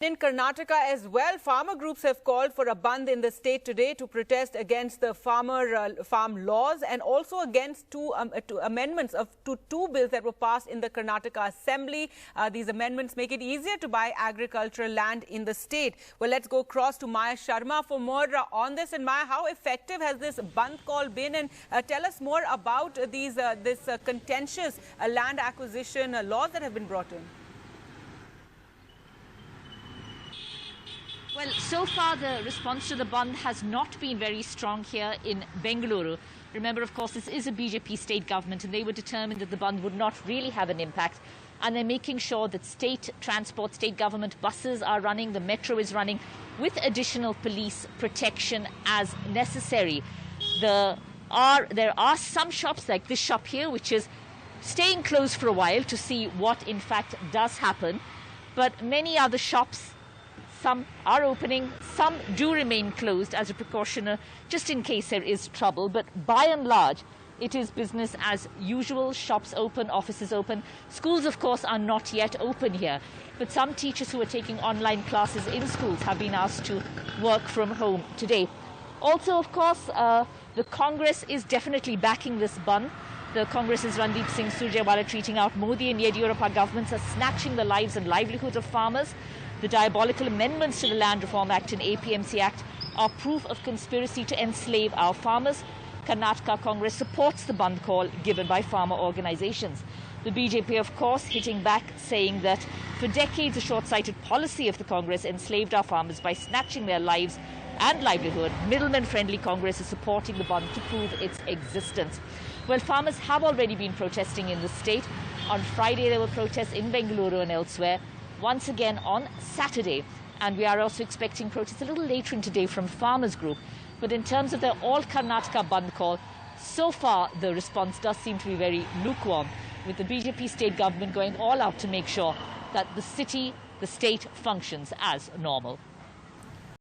In Karnataka as well, farmer groups have called for a bandh in the state today to protest against the farm laws and also against two amendments to two bills that were passed in the Karnataka Assembly. These amendments make it easier to buy agricultural land in the state. Well, let's go across to Maya Sharma for more on this. And Maya, how effective has this bandh call been? And tell us more about this contentious land acquisition laws that have been brought in. Well, so far the response to the bandh has not been very strong here in Bengaluru. Remember, of course, this is a BJP state government and they were determined that the bandh would not really have an impact. And they're making sure that state transport, state government buses are running, the metro is running with additional police protection as necessary. There are some shops like this shop here, which is staying closed for a while to see what in fact does happen. But many other shops, some are opening, some do remain closed as a precaution, just in case there is trouble. But by and large, it is business as usual. Shops open, offices open. Schools, of course, are not yet open here. But some teachers who are taking online classes in schools have been asked to work from home today. Also, of course, the Congress is definitely backing this bandh. The Congress's Randeep Singh Surjewala tweeting out, Modi and Yediyurappa governments are snatching the lives and livelihoods of farmers. The diabolical amendments to the Land Reform Act and APMC Act are proof of conspiracy to enslave our farmers. Karnataka Congress supports the bandh call given by farmer organizations. The BJP, of course, hitting back, saying that for decades the short-sighted policy of the Congress enslaved our farmers by snatching their lives and livelihood. Middleman-friendly Congress is supporting the bandh to prove its existence. Well, farmers have already been protesting in the state. On Friday there were protests in Bengaluru and elsewhere. Once again on Saturday, and we are also expecting protests a little later in today from farmers group. But in terms of the all Karnataka bandh call, so far the response does seem to be very lukewarm, with the BJP state government going all out to make sure that the city, the state functions as normal.